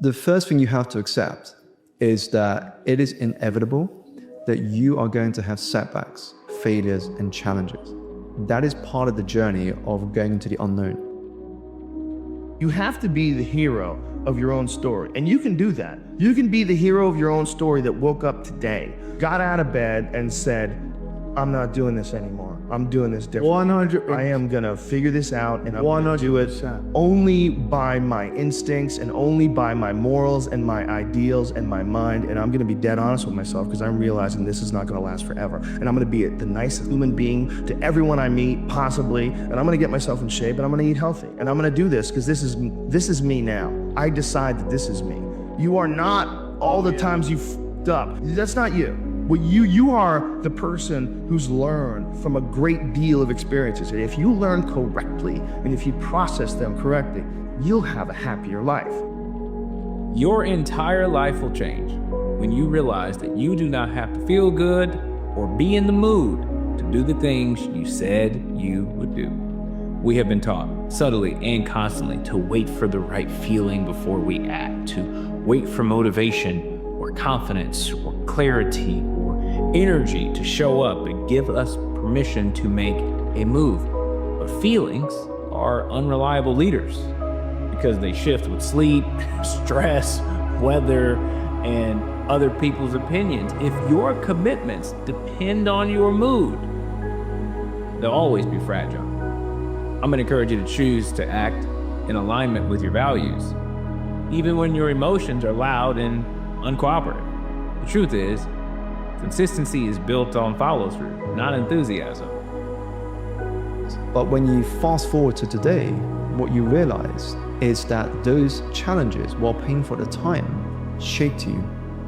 The first thing you have to accept is that it is inevitable that you are going to have setbacks, failures, and challenges. That is part of the journey of going into the unknown. You have to be the hero of your own story, and you can do that. You can be the hero of your own story that woke up today, got out of bed and said, I'm not doing this anymore. I'm doing this different. 100. I am gonna figure this out, and I'm gonna do it only by my instincts and only by my morals and my ideals and my mind. And I'm gonna be dead honest with myself because I'm realizing this is not gonna last forever. And I'm gonna be the nicest human being to everyone I meet, possibly. And I'm gonna get myself in shape and I'm gonna eat healthy. And I'm gonna do this because this is me now. I decide that this is me. You are not all the times you fucked up. That's not you. Well, you are the person who's learned from a great deal of experiences. And if you learn correctly and if you process them correctly, you'll have a happier life. Your entire life will change when you realize that you do not have to feel good or be in the mood to do the things you said you would do. We have been taught subtly and constantly to wait for the right feeling before we act, to wait for motivation or confidence or clarity or energy to show up and give us permission to make a move. But feelings are unreliable leaders because they shift with sleep, stress, weather, and other people's opinions. If your commitments depend on your mood, they'll always be fragile. I'm gonna encourage you to choose to act in alignment with your values, even when your emotions are loud and uncooperative. The truth is, consistency is built on follow-through, not enthusiasm. But when you fast forward to today, what you realize is that those challenges, while painful at the time, shaped you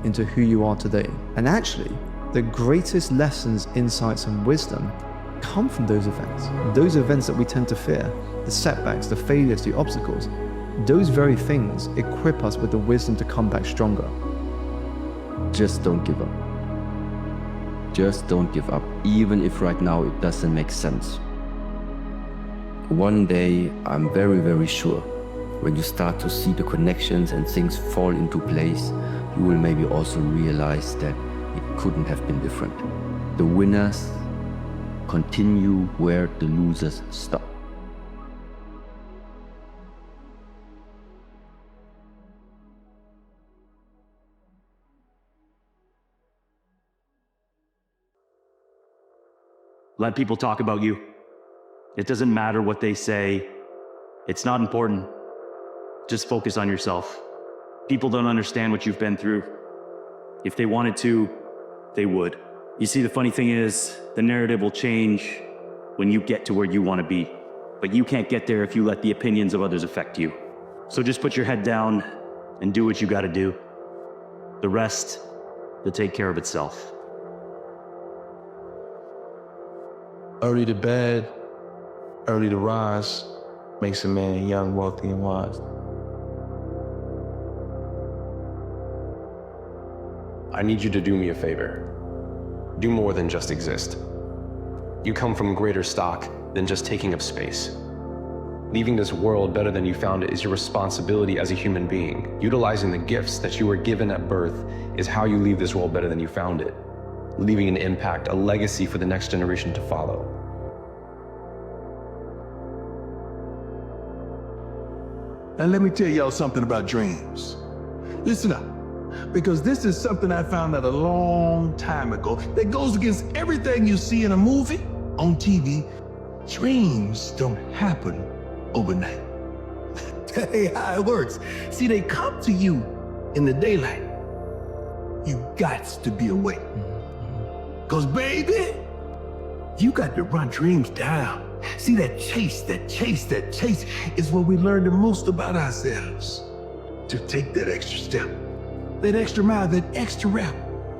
into who you are today. And actually, the greatest lessons, insights, and wisdom come from those events that we tend to fear, the setbacks, the failures, the obstacles. Those very things equip us with the wisdom to come back stronger. Just don't give up. Just don't give up, even if right now it doesn't make sense. One day, I'm very, very sure, when you start to see the connections and things fall into place, you will maybe also realize that it couldn't have been different. The winners continue where the losers stop. Let people talk about you. It doesn't matter what they say. It's not important. Just focus on yourself. People don't understand what you've been through. If they wanted to, they would. You see, the funny thing is, the narrative will change when you get to where you want to be. But you can't get there if you let the opinions of others affect you. So just put your head down and do what you got to do. The rest will take care of itself. Early to bed, early to rise, makes a man young, wealthy, and wise. I need you to do me a favor. Do more than just exist. You come from greater stock than just taking up space. Leaving this world better than you found it is your responsibility as a human being. Utilizing the gifts that you were given at birth is how you leave this world better than you found it. Leaving an impact, a legacy for the next generation to follow. Now let me tell y'all something about dreams. Listen up, because this is something I found out a long time ago that goes against everything you see in a movie, on TV. Dreams don't happen overnight. That ain't how it works. See, they come to you in the daylight. You got to be awake. Cause baby, you got to run dreams down. See, that chase is where we learn the most about ourselves. To take that extra step, that extra mile, that extra rep.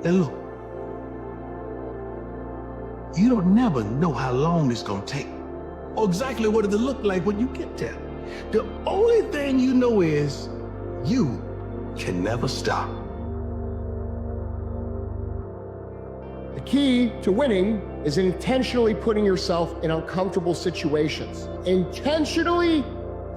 And look, you don't never know how long it's gonna take or exactly what it'll look like when you get there. The only thing you know is you can never stop. The key to winning is intentionally putting yourself in uncomfortable situations. Intentionally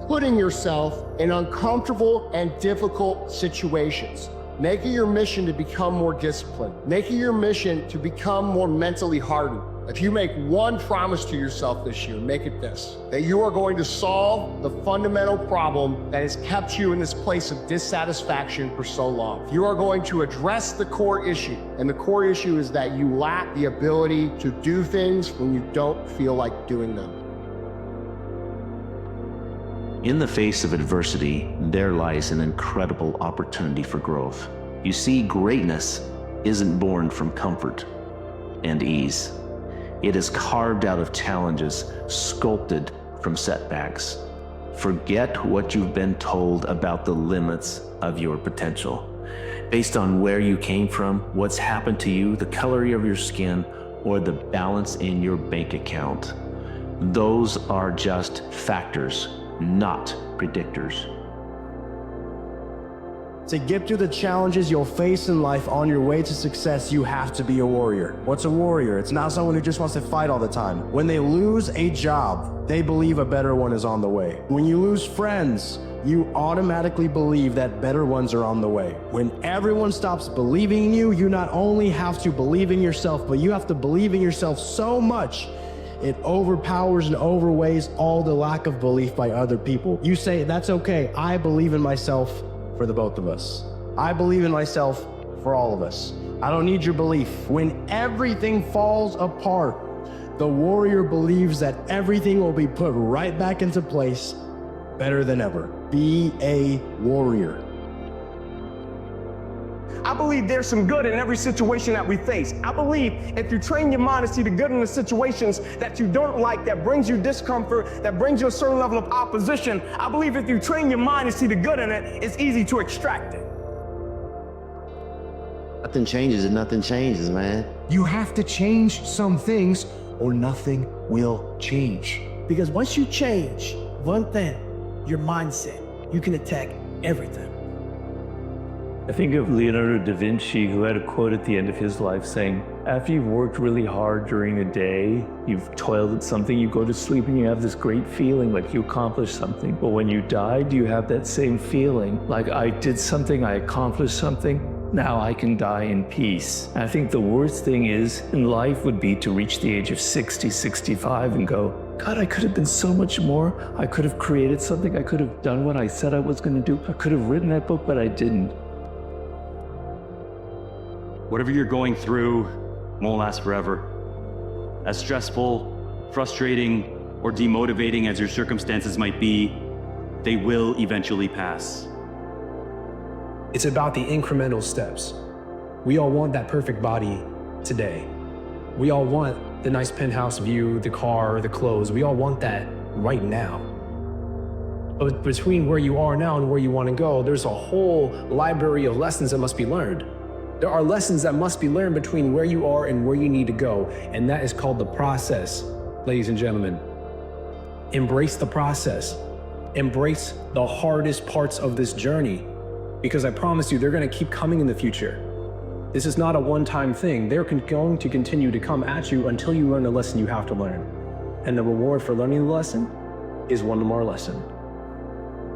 putting yourself in uncomfortable and difficult situations. Make it your mission to become more disciplined. Make it your mission to become more mentally hardened. If you make one promise to yourself this year, make it this: that you are going to solve the fundamental problem that has kept you in this place of dissatisfaction for so long. You are going to address the core issue, and the core issue is that you lack the ability to do things when you don't feel like doing them. In the face of adversity, there lies an incredible opportunity for growth. You see, greatness isn't born from comfort and ease. It is carved out of challenges, sculpted from setbacks. Forget what you've been told about the limits of your potential. Based on where you came from, what's happened to you, the color of your skin, or the balance in your bank account. Those are just factors, not predictors. To get through the challenges you'll face in life on your way to success, you have to be a warrior. What's a warrior? It's not someone who just wants to fight all the time. When they lose a job, they believe a better one is on the way. When you lose friends, you automatically believe that better ones are on the way. When everyone stops believing in you, you not only have to believe in yourself, but you have to believe in yourself so much it overpowers and overweighs all the lack of belief by other people. You say, that's okay, I believe in myself for the both of us. I believe in myself for all of us. I don't need your belief. When everything falls apart, the warrior believes that everything will be put right back into place better than ever. Be a warrior. I believe there's some good in every situation that we face. I believe if you train your mind to see the good in the situations that you don't like, that brings you discomfort, that brings you a certain level of opposition, I believe if you train your mind to see the good in it, it's easy to extract it. Nothing changes and nothing changes, man. You have to change some things or nothing will change. Because once you change one thing, your mindset, you can attack everything. I think of Leonardo da Vinci, who had a quote at the end of his life saying, after you've worked really hard during the day, you've toiled at something, you go to sleep and you have this great feeling like you accomplished something. But when you die, do you have that same feeling like I did something, I accomplished something? Now I can die in peace. And I think the worst thing is in life would be to reach the age of 60, 65 and go, God, I could have been so much more. I could have created something. I could have done what I said I was going to do. I could have written that book, but I didn't. Whatever you're going through won't last forever. As stressful, frustrating, or demotivating as your circumstances might be, they will eventually pass. It's about the incremental steps. We all want that perfect body today. We all want the nice penthouse view, the car, the clothes. We all want that right now. But between where you are now and where you want to go, there's a whole library of lessons that must be learned. There are lessons that must be learned between where you are and where you need to go, and that is called the process, ladies and gentlemen. Embrace the process. Embrace the hardest parts of this journey, because I promise you, they're going to keep coming in the future. This is not a one-time thing. They're going to continue to come at you until you learn the lesson you have to learn. And the reward for learning the lesson is one more lesson.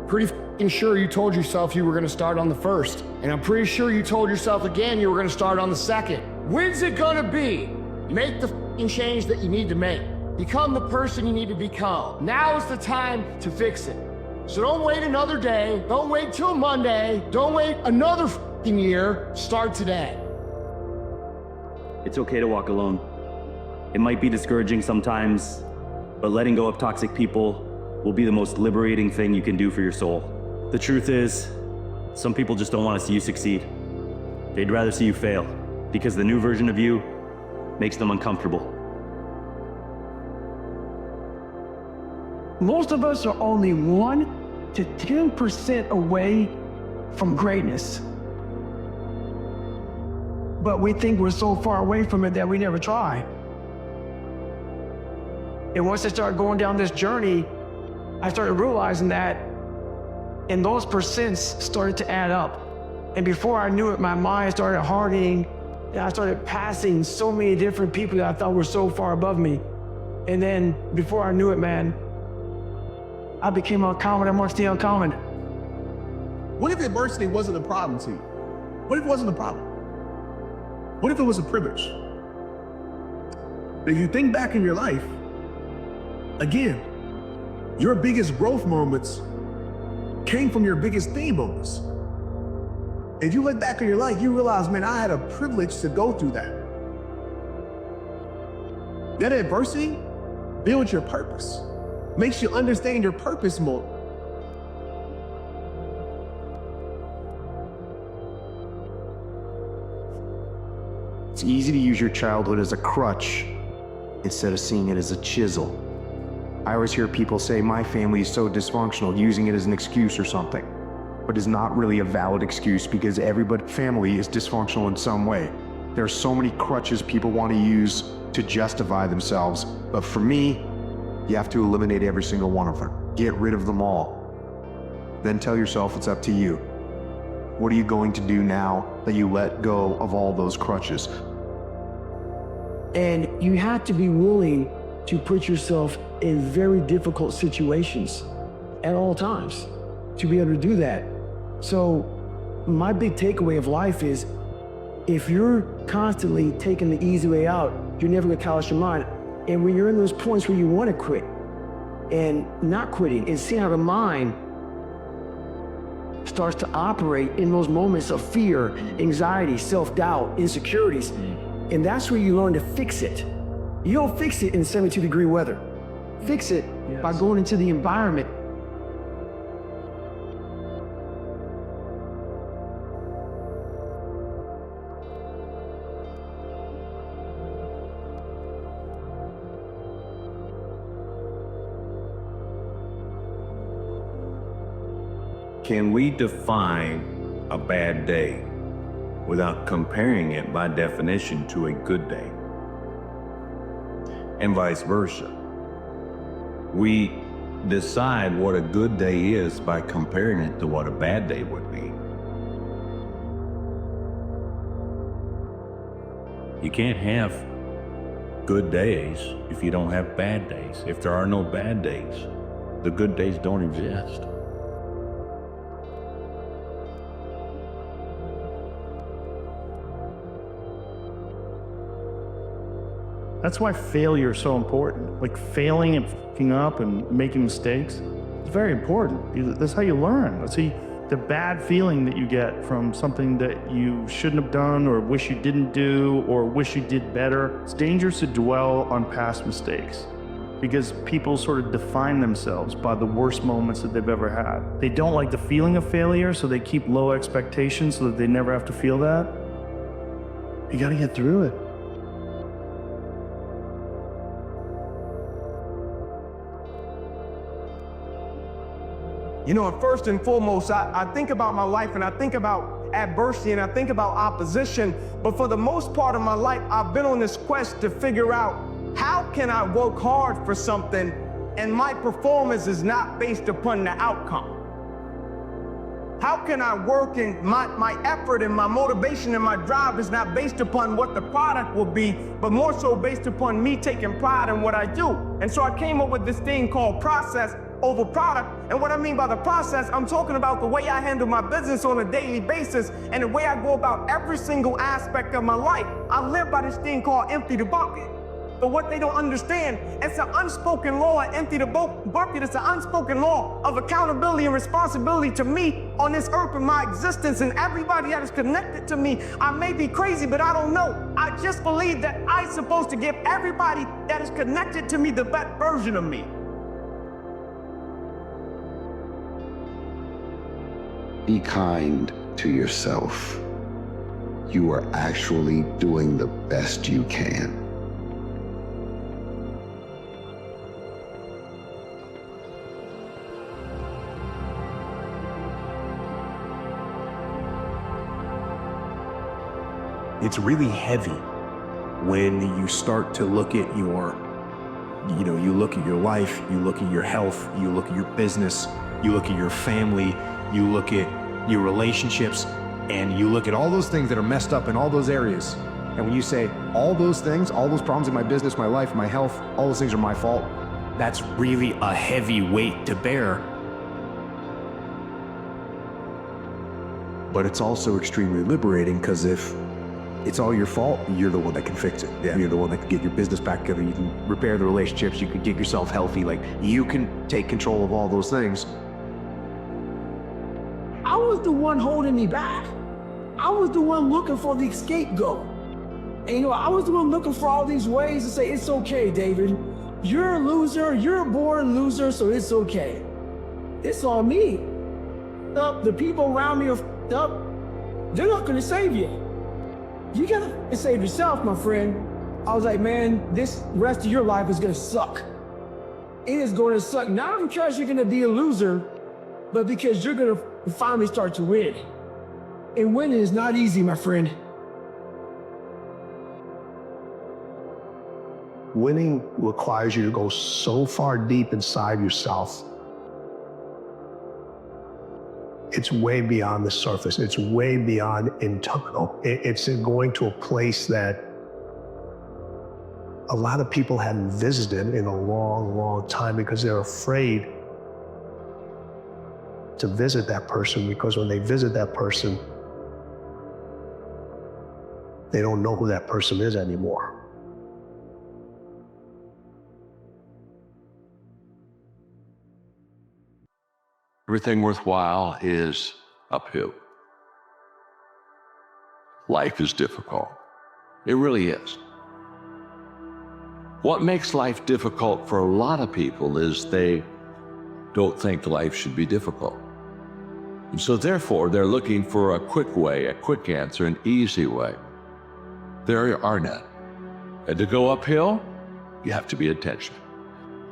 Pretty sure you told yourself you were going to start on the first. And I'm pretty sure you told yourself again you were going to start on the second. When's it going to be? Make the change that you need to make. Become the person you need to become. Now is the time to fix it. So don't wait another day. Don't wait till Monday. Don't wait another year. Start today. It's okay to walk alone. It might be discouraging sometimes, but letting go of toxic people will be the most liberating thing you can do for your soul. The truth is, some people just don't want to see you succeed. They'd rather see you fail, because the new version of you makes them uncomfortable. Most of us are only 1 to 10% away from greatness. But we think we're so far away from it that we never try. And once I started going down this journey, I started realizing that, and those percents started to add up. And before I knew it, my mind started hardening, and I started passing so many different people that I thought were so far above me. And then before I knew it, man, I became uncommon amongst the uncommon. What if adversity wasn't a problem to you? What if it wasn't a problem? What if it was a privilege? If you think back in your life, again, your biggest growth moments came from your biggest pain moments. If you look back in your life, you realize, man, I had a privilege to go through that. That adversity builds your purpose, makes you understand your purpose more. It's easy to use your childhood as a crutch instead of seeing it as a chisel. I always hear people say, my family is so dysfunctional, using it as an excuse or something. But it's not really a valid excuse because everybody's family is dysfunctional in some way. There are so many crutches people want to use to justify themselves. But for me, you have to eliminate every single one of them. Get rid of them all. Then tell yourself it's up to you. What are you going to do now that you let go of all those crutches? And you have to be willing to put yourself in very difficult situations at all times to be able to do that. So my big takeaway of life is, if you're constantly taking the easy way out, you're never gonna callous your mind. And when you're in those points where you wanna quit and not quitting, and see how the mind starts to operate in those moments of fear, anxiety, self-doubt, insecurities. And that's where you learn to fix it. You don't fix it in 72-degree weather. Fix it by going into the environment. Can we define a bad day without comparing it by definition to a good day? And vice versa. We decide what a good day is by comparing it to what a bad day would be. You can't have good days if you don't have bad days. If there are no bad days, the good days don't exist. That's why failure is so important. Like failing and fucking up and making mistakes, it's very important. That's how you learn. That's how the bad feeling that you get from something that you shouldn't have done or wish you didn't do or wish you did better. It's dangerous to dwell on past mistakes because people sort of define themselves by the worst moments that they've ever had. They don't like the feeling of failure, so they keep low expectations so that they never have to feel that. You gotta get through it. You know, first and foremost, I think about my life and I think about adversity and I think about opposition. But for the most part of my life, I've been on this quest to figure out how can I work hard for something and my performance is not based upon the outcome. How can I work and my effort and my motivation and my drive is not based upon what the product will be, but more so based upon me taking pride in what I do. And so I came up with this thing called process over product. And what I mean by the process, I'm talking about the way I handle my business on a daily basis and the way I go about every single aspect of my life. I live by this thing called empty the bucket. But what they don't understand, it's an unspoken law of empty the bucket. It's an unspoken law of accountability and responsibility to me on this earth and my existence and everybody that is connected to me. I may be crazy, but I don't know. I just believe that I'm supposed to give everybody that is connected to me the best version of me. Be kind to yourself. You are actually doing the best you can. It's really heavy when you start to look at you look at your life, you look at your health, you look at your business, you look at your family, you look at your relationships, and you look at all those things that are messed up in all those areas. And when you say all those things, all those problems in my business, my life, my health, all those things are my fault, That's really a heavy weight to bear. But it's also extremely liberating, because if it's all your fault, you're the one that can fix it. Yeah. You're the one that can get your business back together. You can repair the relationships. You can get yourself healthy. Like, you can take control of all those things. I was the one holding me back. I was the one looking for the scapegoat. And you know, I was the one looking for all these ways to say, it's okay, David. You're a loser, you're a born loser, so it's okay. It's on me. The people around me are f***ed up. They're not gonna save you. You gotta save yourself, my friend. I was like, man, this rest of your life is gonna suck. It is gonna suck, not because you're gonna be a loser, but because you're gonna finally start to win. And winning is not easy, my friend. Winning requires you to go so far deep inside yourself. It's way beyond the surface. It's way beyond internal. It's going to a place that a lot of people haven't visited in a long, long time, because they're afraid to visit that person, because when they visit that person, they don't know who that person is anymore. Everything worthwhile is uphill. Life is difficult. It really is. What makes life difficult for a lot of people is they don't think life should be difficult. And so therefore, they're looking for a quick way, a quick answer, an easy way. There are none. And to go uphill, you have to be intentional.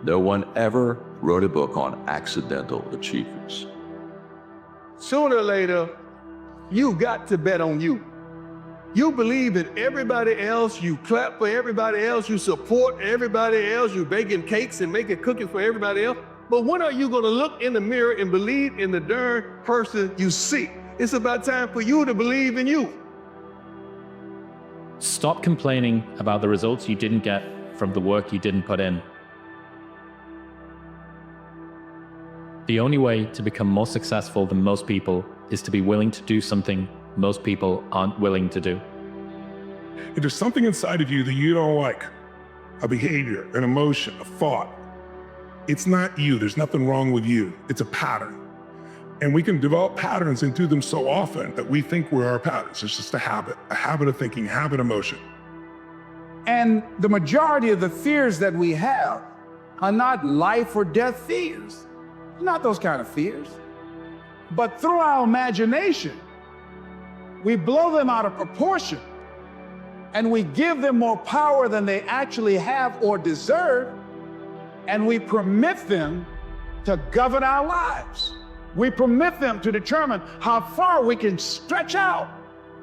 No one ever wrote a book on accidental achievements. Sooner or later, you got to bet on you. You believe in everybody else, you clap for everybody else, you support everybody else, you baking cakes and making cookies for everybody else. But when are you gonna look in the mirror and believe in the darn person you see? It's about time for you to believe in you. Stop complaining about the results you didn't get from the work you didn't put in. The only way to become more successful than most people is to be willing to do something most people aren't willing to do. If there's something inside of you that you don't like, a behavior, an emotion, a thought, it's not you. There's nothing wrong with you. It's a pattern. And we can develop patterns and do them so often that we think we're our patterns. It's just a habit of thinking, habit of motion. And the majority of the fears that we have are not life or death fears. Not those kind of fears. But through our imagination, we blow them out of proportion, and we give them more power than they actually have or deserve, and we permit them to govern our lives. We permit them to determine how far we can stretch out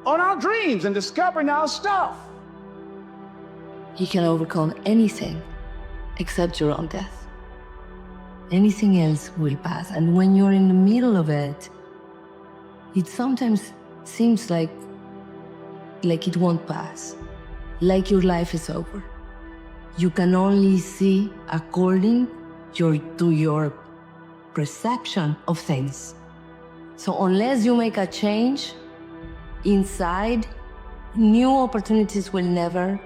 on our dreams and discovering our stuff. You can overcome anything except your own death. Anything else will pass. And when you're in the middle of it, it sometimes seems like it won't pass, like your life is over. You can only see according to your perception of things. So unless you make a change inside, new opportunities will never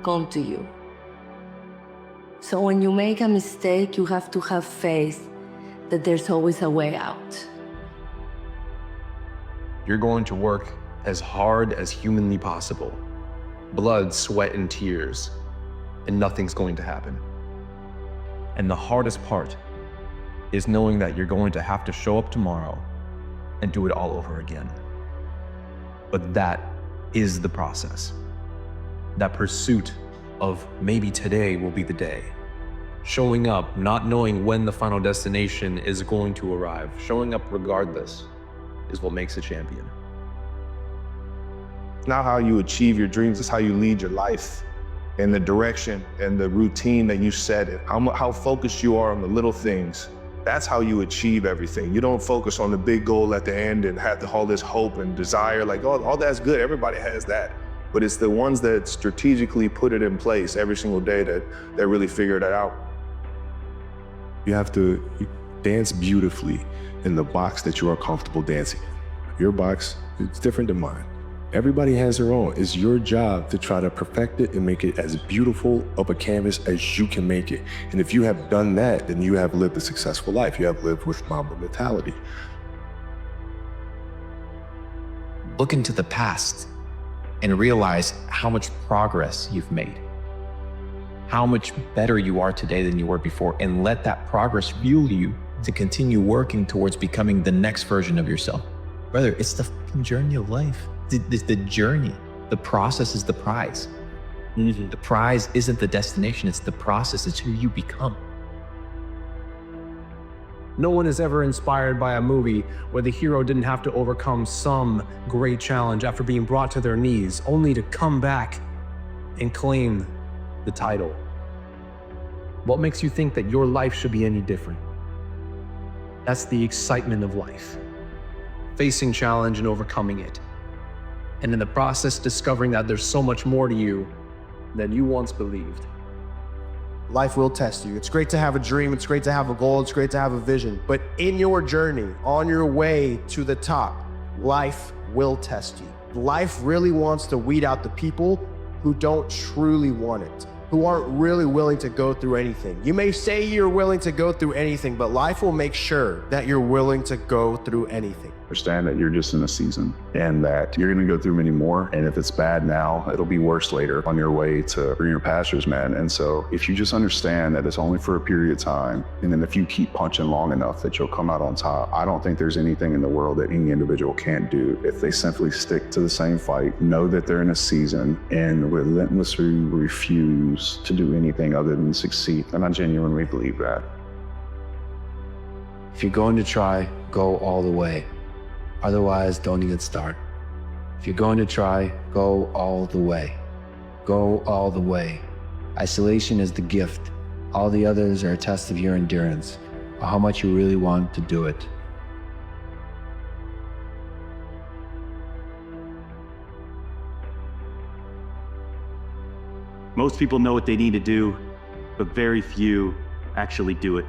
come to you. So when you make a mistake, you have to have faith that there's always a way out. You're going to work as hard as humanly possible. Blood, sweat, and tears. And nothing's going to happen. And the hardest part is knowing that you're going to have to show up tomorrow and do it all over again. But that is the process. That pursuit of maybe today will be the day. Showing up, not knowing when the final destination is going to arrive. Showing up regardless is what makes a champion. It's not how you achieve your dreams, it's how you lead your life, and the direction and the routine that you set, how focused you are on the little things. That's how you achieve everything. You don't focus on the big goal at the end and have all this hope and desire, like, oh, all that's good, everybody has that. But it's the ones that strategically put it in place every single day that really figure that out. You have to dance beautifully in the box that you are comfortable dancing in. Your box is different than mine. Everybody has their own. It's your job to try to perfect it and make it as beautiful of a canvas as you can make it. And if you have done that, then you have lived a successful life. You have lived with Mamba mentality. Look into the past and realize how much progress you've made, how much better you are today than you were before, and let that progress fuel you to continue working towards becoming the next version of yourself. Brother, it's the fucking journey of life. The journey, the process is the prize. The prize isn't the destination, it's the process, it's who you become. No one is ever inspired by a movie where the hero didn't have to overcome some great challenge after being brought to their knees, only to come back and claim the title. What makes you think that your life should be any different? That's the excitement of life. Facing challenge and overcoming it. And in the process, discovering that there's so much more to you than you once believed. Life will test you. It's great to have a dream. It's great to have a goal. It's great to have a vision. But in your journey, on your way to the top, life will test you. Life really wants to weed out the people who don't truly want it, who aren't really willing to go through anything. You may say you're willing to go through anything, but life will make sure that you're willing to go through anything. Understand that you're just in a season and that you're going to go through many more. And if it's bad now, it'll be worse later on your way to greener pastures, man. And so if you just understand that it's only for a period of time, and then if you keep punching long enough that you'll come out on top, I don't think there's anything in the world that any individual can't do if they simply stick to the same fight, know that they're in a season, and relentlessly refuse to do anything other than succeed. And I genuinely believe that. If you're going to try, go all the way. Otherwise, don't even start. If you're going to try, go all the way. Go all the way. Isolation is the gift. All the others are a test of your endurance, or how much you really want to do it. Most people know what they need to do, but very few actually do it.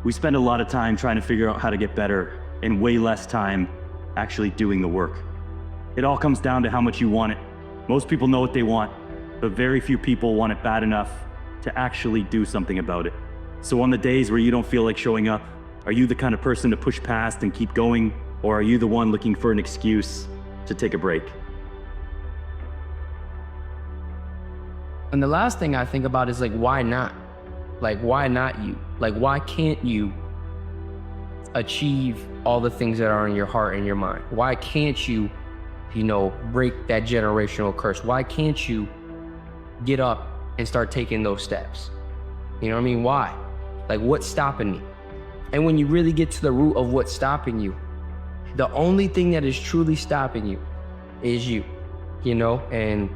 We spend a lot of time trying to figure out how to get better, and way less time actually doing the work. It all comes down to how much you want it. Most people know what they want, but very few people want it bad enough to actually do something about it. So on the days where you don't feel like showing up, are you the kind of person to push past and keep going, or are you the one looking for an excuse to take a break? And the last thing I think about is like, why not? Like, why not you? Like, why can't you achieve all the things that are in your heart and your mind? Why can't you, break that generational curse? Why can't you get up and start taking those steps? You know what I mean? Why? Like, what's stopping me? And when you really get to the root of what's stopping you, the only thing that is truly stopping you is you, and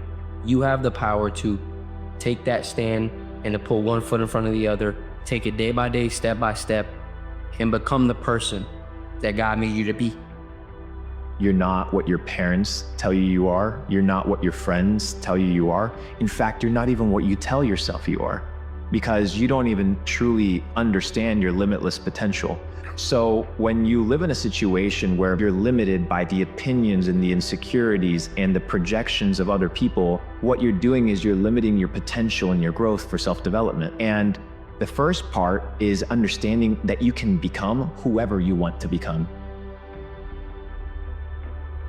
you have the power to take that stand and to put one foot in front of the other, take it day by day, step by step, and become the person that God made you to be. You're not what your parents tell you you are. You're not what your friends tell you you are. In fact, you're not even what you tell yourself you are, because you don't even truly understand your limitless potential. So when you live in a situation where you're limited by the opinions and the insecurities and the projections of other people, what you're doing is you're limiting your potential and your growth for self-development. And the first part is understanding that you can become whoever you want to become.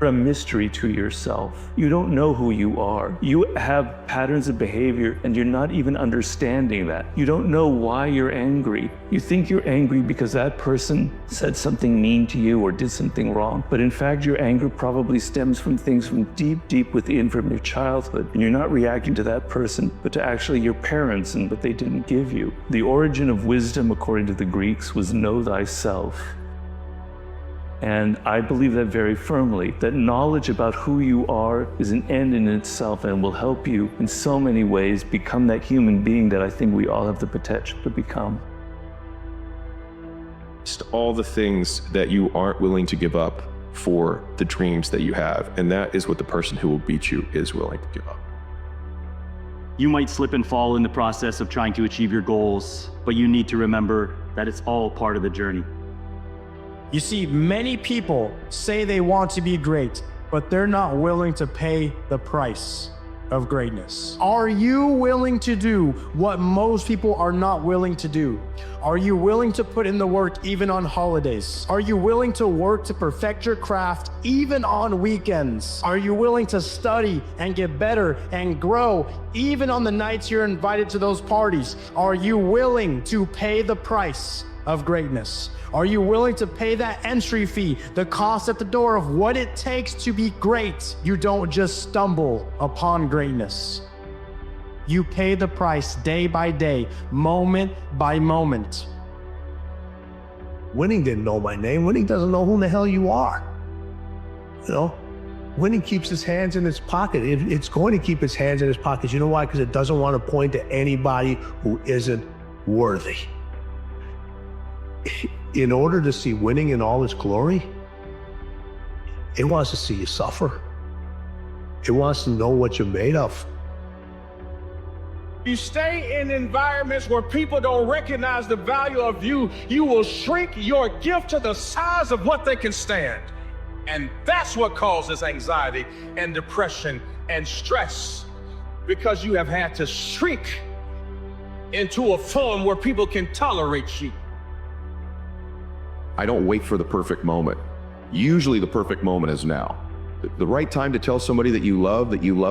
You're a mystery to yourself. You don't know who you are. You have patterns of behavior and you're not even understanding that. You don't know why you're angry. You think you're angry because that person said something mean to you or did something wrong. But in fact, your anger probably stems from things from deep, deep within, from your childhood. And you're not reacting to that person, but to actually your parents and what they didn't give you. The origin of wisdom, according to the Greeks, was know thyself. And I believe that very firmly, that knowledge about who you are is an end in itself and will help you in so many ways become that human being that I think we all have the potential to become. Just all the things that you aren't willing to give up for the dreams that you have. And that is what the person who will beat you is willing to give up. You might slip and fall in the process of trying to achieve your goals, but you need to remember that it's all part of the journey. You see, many people say they want to be great, but they're not willing to pay the price of greatness. Are you willing to do what most people are not willing to do? Are you willing to put in the work even on holidays? Are you willing to work to perfect your craft even on weekends? Are you willing to study and get better and grow even on the nights you're invited to those parties? Are you willing to pay the price of greatness? Are you willing to pay that entry fee, the cost at the door of what it takes to be great? You don't just stumble upon greatness. You pay the price day by day, moment by moment. Winning didn't know my name. Winning doesn't know who the hell you are. You know, Winning keeps his hands in his pocket. It's going to keep its hands in his pockets. You know why? Because it doesn't want to point to anybody who isn't worthy. In order to see winning in all its glory, it wants to see you suffer. It wants to know what you're made of. You stay in environments where people don't recognize the value of you, you will shrink your gift to the size of what they can stand. And that's what causes anxiety and depression and stress, because you have had to shrink into a form where people can tolerate you. I don't wait for the perfect moment. Usually the perfect moment is now. The right time to tell somebody that you love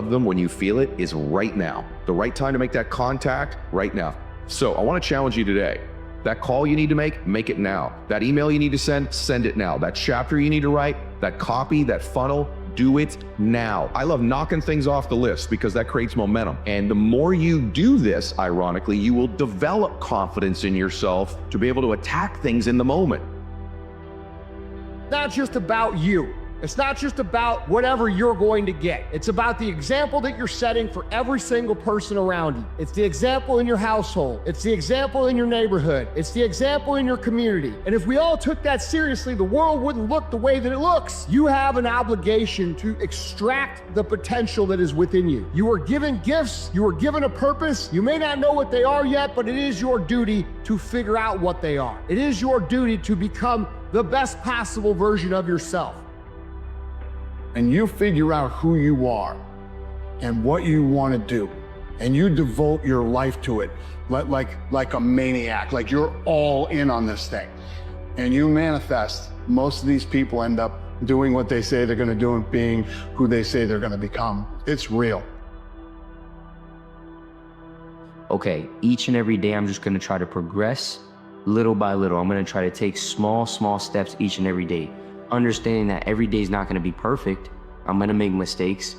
them when you feel it is right now. The right time to make that contact, right now. So I want to challenge you today. That call you need to make it now. That email you need to send it now. That chapter you need to write, that copy, that funnel, do it now. I love knocking things off the list because that creates momentum. And the more you do this, ironically, you will develop confidence in yourself to be able to attack things in the moment. Not just about you. It's not just about whatever you're going to get. It's about the example that you're setting for every single person around you. It's the example in your household. It's the example in your neighborhood. It's the example in your community. And if we all took that seriously, the world wouldn't look the way that it looks. You have an obligation to extract the potential that is within you. You are given gifts. You are given a purpose. You may not know what they are yet, but it is your duty to figure out what they are. It is your duty to become the best possible version of yourself. And you figure out who you are and what you want to do, and you devote your life to it like a maniac, like you're all in on this thing, and you manifest, most of these people end up doing what they say they're going to do and being who they say they're going to become. It's real. Okay, each and every day I'm just going to try to progress little by little. I'm going to try to take small steps each and every day. Understanding that every day is not going to be perfect. I'm going to make mistakes.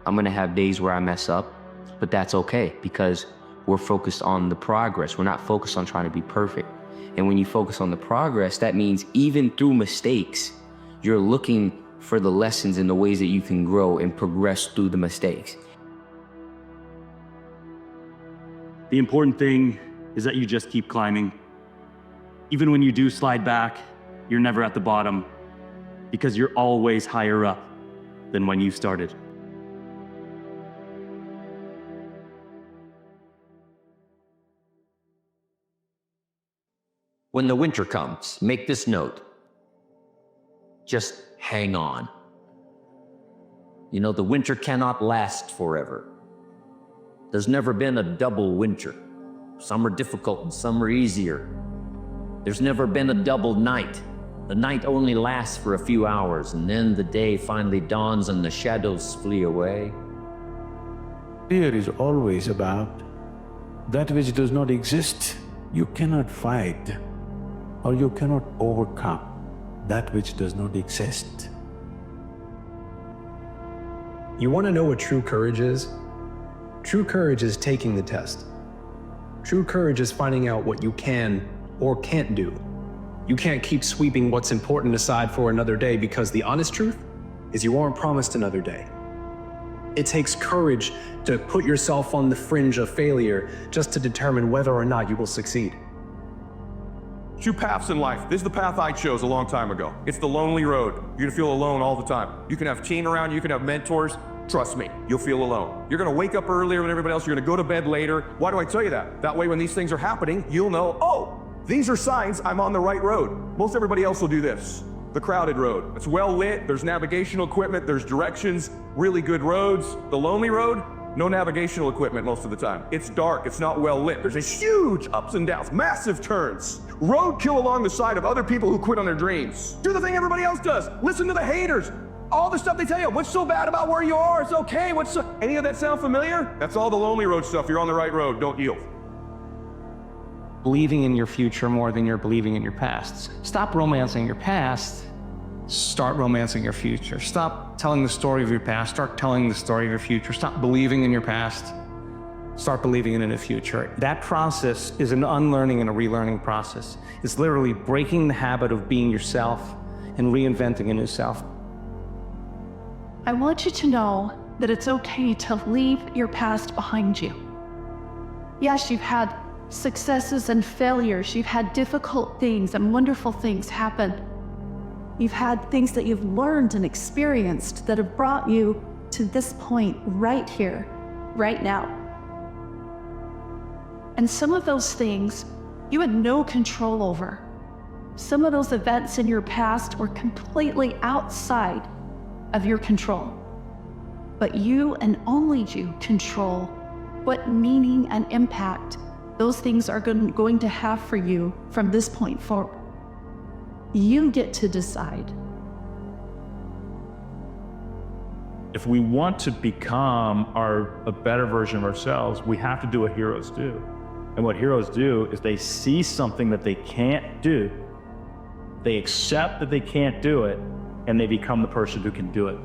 I'm going to have days where I mess up, but that's okay because we're focused on the progress. We're not focused on trying to be perfect. And when you focus on the progress, that means even through mistakes, you're looking for the lessons and the ways that you can grow and progress through the mistakes. The important thing is that you just keep climbing. Even when you do slide back, you're never at the bottom, because you're always higher up than when you started. When the winter comes, make this note. Just hang on. You know, the winter cannot last forever. There's never been a double winter. Some are difficult and some are easier. There's never been a double night. The night only lasts for a few hours, and then the day finally dawns and the shadows flee away. Fear is always about that which does not exist. You cannot fight, or you cannot overcome that which does not exist. You want to know what true courage is? True courage is taking the test. True courage is finding out what you can or can't do. You can't keep sweeping what's important aside for another day, because the honest truth is you aren't promised another day. It takes courage to put yourself on the fringe of failure just to determine whether or not you will succeed. Two paths in life. This is the path I chose a long time ago. It's the lonely road. You're gonna feel alone all the time. You can have team around you, can have mentors. Trust me, you'll feel alone. You're gonna wake up earlier than everybody else. You're gonna go to bed later. Why do I tell you that? That way when these things are happening, you'll know, oh, These are signs I'm on the right road. Most everybody else will do this. The crowded road. It's well lit, there's navigational equipment, there's directions, really good roads. The lonely road, no navigational equipment most of the time. It's dark, it's not well lit. There's a huge ups and downs, massive turns. Roadkill along the side of other people who quit on their dreams. Do the thing everybody else does. Listen to the haters. All the stuff they tell you. What's so bad about where you are? It's okay. Any of that sound familiar? That's all the lonely road stuff. You're on the right road. Don't yield. Believing in your future more than you're believing in your past. Stop romancing your past. Start romancing your future. Stop telling the story of your past. Start telling the story of your future. Stop believing in your past. Start believing in the future. That process is an unlearning and a relearning process. It's literally breaking the habit of being yourself and reinventing a new self. I want you to know that it's okay to leave your past behind you. Yes, you've had successes and failures. You've had difficult things and wonderful things happen. You've had things that you've learned and experienced that have brought you to this point right here, right now. And some of those things you had no control over. Some of those events in your past were completely outside of your control. But you and only you control what meaning and impact those things are going to have for you from this point forward. You get to decide. If we want to become a better version of ourselves, we have to do what heroes do. And what heroes do is they see something that they can't do, they accept that they can't do it, and they become the person who can do it.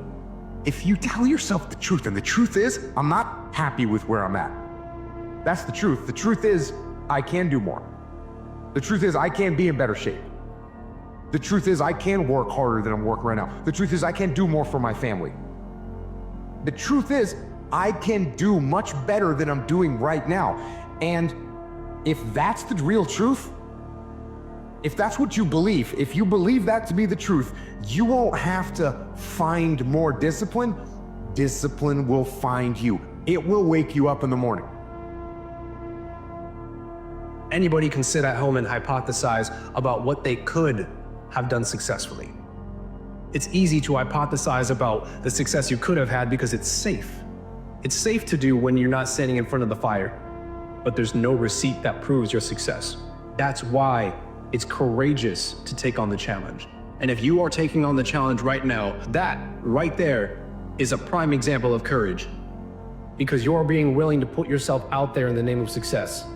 If you tell yourself the truth, and the truth is, I'm not happy with where I'm at. That's the truth. The truth is, I can do more. The truth is, I can be in better shape. The truth is, I can work harder than I'm working right now. The truth is, I can do more for my family. The truth is, I can do much better than I'm doing right now. And if that's the real truth, if that's what you believe, if you believe that to be the truth, you won't have to find more discipline. Discipline will find you. It will wake you up in the morning. Anybody can sit at home and hypothesize about what they could have done successfully. It's easy to hypothesize about the success you could have had because it's safe. It's safe to do when you're not standing in front of the fire, but there's no receipt that proves your success. That's why it's courageous to take on the challenge. And if you are taking on the challenge right now, that right there is a prime example of courage, because you're being willing to put yourself out there in the name of success,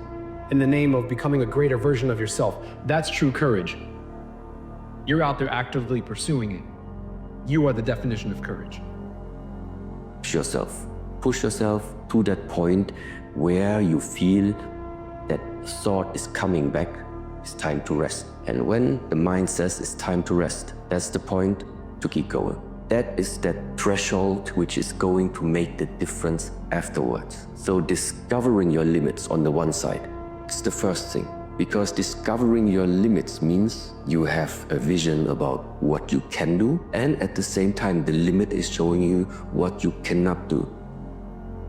in the name of becoming a greater version of yourself. That's true courage. You're out there actively pursuing it. You are the definition of courage. Push yourself to that point where you feel that thought is coming back. It's time to rest. And when the mind says it's time to rest, that's the point to keep going. That is that threshold which is going to make the difference afterwards. So discovering your limits on the one side, it's the first thing. Because discovering your limits means you have a vision about what you can do, and at the same time the limit is showing you what you cannot do.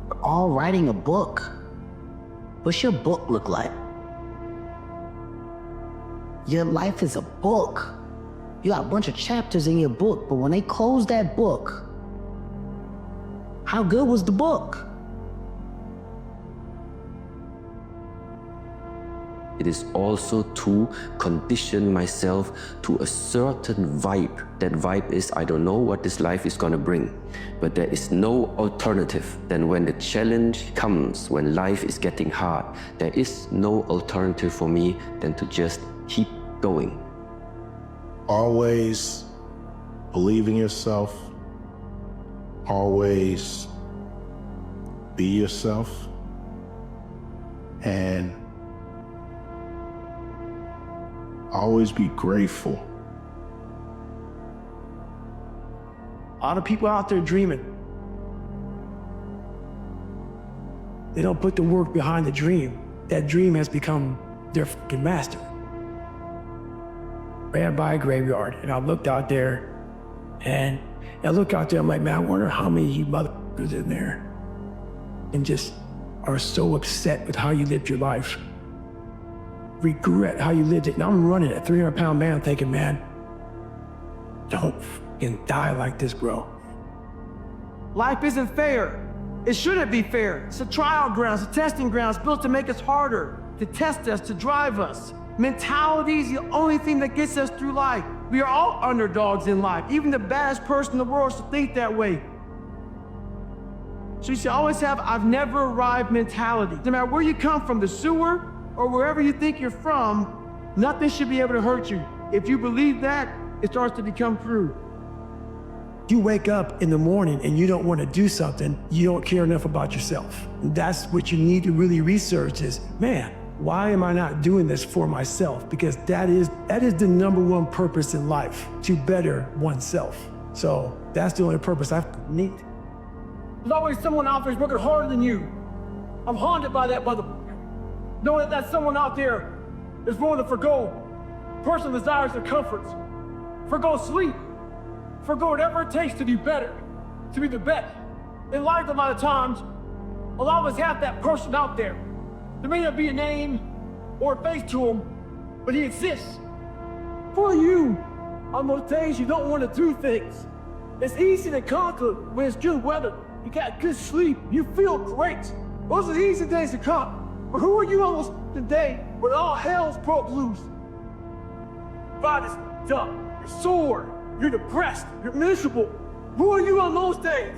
We're all writing a book. What's your book look like? Your life is a book. You got a bunch of chapters in your book, but when they close that book, how good was the book? It is also to condition myself to a certain vibe. That vibe is, I don't know what this life is gonna bring, but there is no alternative. Then when the challenge comes, when life is getting hard, there is no alternative for me than to just keep going. Always believe in yourself. Always be yourself. And always be grateful. A lot of people out there dreaming. They don't put the work behind the dream. That dream has become their fucking master. Ran by a graveyard, and I looked out there, and I look out there, I'm like, man, I wonder how many of you motherfuckers in there and just are so upset with how you lived your life. regret how you lived it. And I'm running a 300-pound man thinking, man, don't fucking die like this, bro. Life isn't fair. It shouldn't be fair. It's a trial ground, it's a testing ground. It's built to make us harder, to test us, to drive us. Mentality is the only thing that gets us through life. We are all underdogs in life. Even the baddest person in the world should think that way. So you should always have I've never arrived mentality. No matter where you come from, the sewer or wherever you think you're from, nothing should be able to hurt you. If you believe that, it starts to become true. You wake up in the morning and you don't want to do something, you don't care enough about yourself. And that's what you need to really research is, man, why am I not doing this for myself? Because that is the number one purpose in life, to better oneself. So that's the only purpose I need. There's always someone out there who's working harder than you. I'm haunted by that, brother. Knowing that someone out there is willing to forgo personal desires and comforts, forgo sleep, forgo whatever it takes to be better, to be the best. In life, a lot of times, a lot of us have that person out there. There may not be a name or a face to him, but he exists. For you, on those days you don't want to do things, it's easy to conquer when it's good weather. You got good sleep, you feel great. Those are the easy days to come. But who are you on the day when all hell's broke loose? Body's dumb, you're sore, you're depressed, you're miserable. Who are you on those days?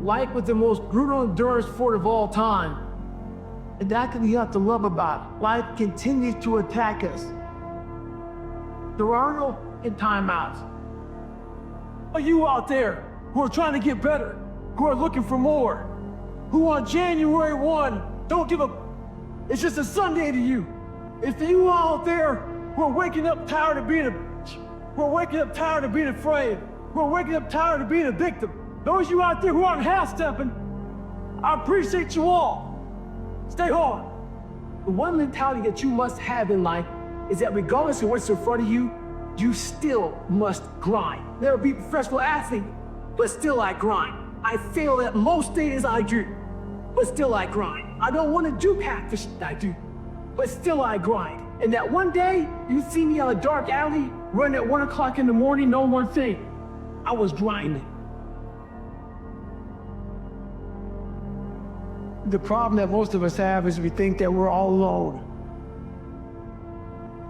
Life was the most brutal endurance sport of all time. And that's what you have to love about it. Life continues to attack us. There are no timeouts. Are you out there who are trying to get better, who are looking for more, who on January 1 don't give up? It's just a Sunday to you. It's for you out there who are waking up tired of being who are waking up tired of being afraid, who are waking up tired of being a victim. Those of you out there who aren't half-stepping, I appreciate you all. Stay hard. The one mentality that you must have in life is that regardless of what's in front of you, you still must grind. Never be a professional athlete, but still I grind. I fail at most days I do, but still I grind. I don't want to do half the shit I do, but still I grind. And that one day, you see me on a dark alley, running at 1 o'clock in the morning, no one thing. I was grinding. The problem that most of us have is we think that we're all alone.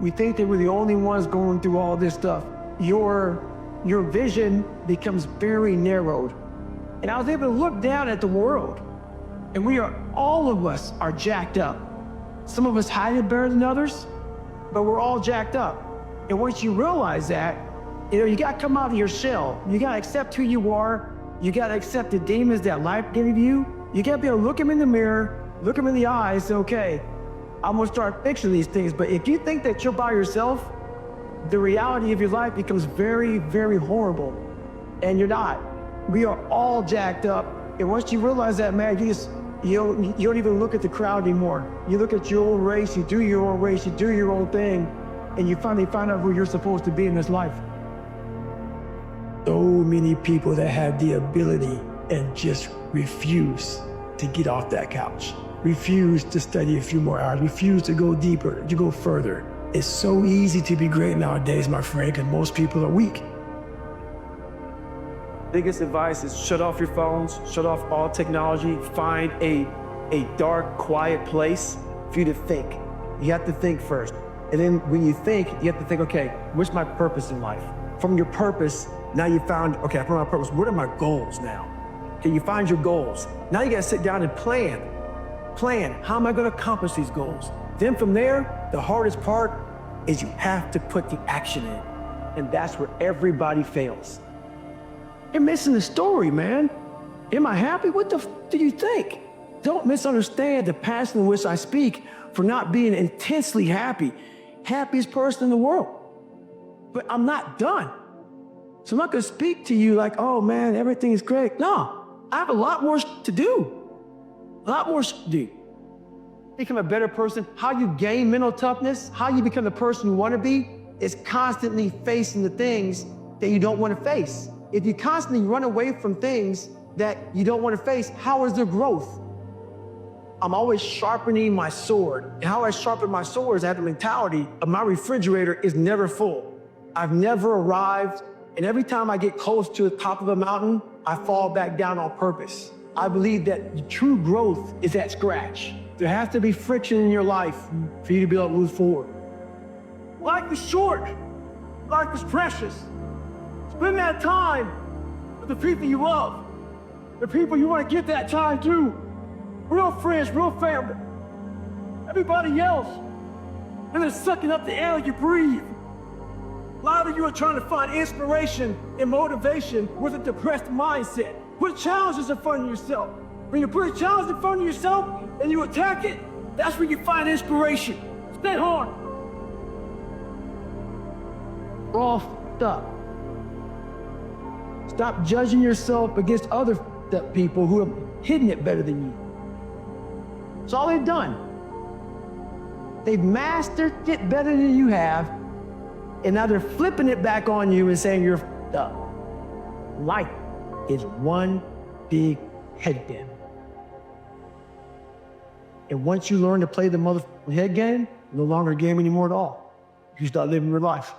We think that we're the only ones going through all this stuff. Your vision becomes very narrowed. And I was able to look down at the world, and all of us are jacked up. Some of us hide it better than others, but we're all jacked up. And once you realize that, you gotta come out of your shell. You gotta accept who you are. You gotta accept the demons that life gave you. You gotta be able to look them in the mirror, look them in the eyes, say, okay, I'm gonna start fixing these things. But if you think that you're by yourself, the reality of your life becomes very, very horrible. And you're not. We are all jacked up. And once you realize that, man, you don't even look at the crowd anymore. You look at your own race, you do your own race, you do your own thing, and you finally find out who you're supposed to be in this life. So many people that have the ability and just refuse to get off that couch, refuse to study a few more hours, refuse to go deeper, to go further. It's so easy to be great nowadays, my friend, because most people are weak. Biggest advice is shut off your phones, shut off all technology, find a dark, quiet place for you to think. You have to think first. And then when you think, you have to think, okay, what's my purpose in life? From your purpose, now you found, okay, I found my purpose. What are my goals now? Okay, you find your goals. Now you gotta sit down and plan. Plan, how am I gonna accomplish these goals? Then from there, the hardest part is you have to put the action in. And that's where everybody fails. You're missing the story, man. Am I happy? What the do you think? Don't misunderstand the passion in which I speak for not being intensely happy. Happiest person in the world. But I'm not done. So I'm not gonna speak to you like, oh man, everything is great. No, I have a lot more to do. A lot more to do. Become a better person. How you gain mental toughness, how you become the person you wanna be, is constantly facing the things that you don't wanna face. If you constantly run away from things that you don't wanna face, how is there growth? I'm always sharpening my sword. And how I sharpen my sword is I have the mentality of my refrigerator is never full. I've never arrived, and every time I get close to the top of a mountain, I fall back down on purpose. I believe that true growth is at scratch. There has to be friction in your life for you to be able to move forward. Life is short. Life is precious. Spend that time with the people you love, the people you want to give that time to. Real friends, real family. Everybody else, and they're sucking up the air you breathe. A lot of you are trying to find inspiration and motivation with a depressed mindset. Put challenges in front of yourself. When you put a challenge in front of yourself and you attack it, that's when you find inspiration. Stay hard. We're all f***ed up. Stop judging yourself against other f***ed up people who have hidden it better than you. That's all they've done. They've mastered it better than you have, and now they're flipping it back on you and saying you're f***ed up. Life is one big head game. And once you learn to play the motherfucking head game, no longer a game anymore at all. You start living your life.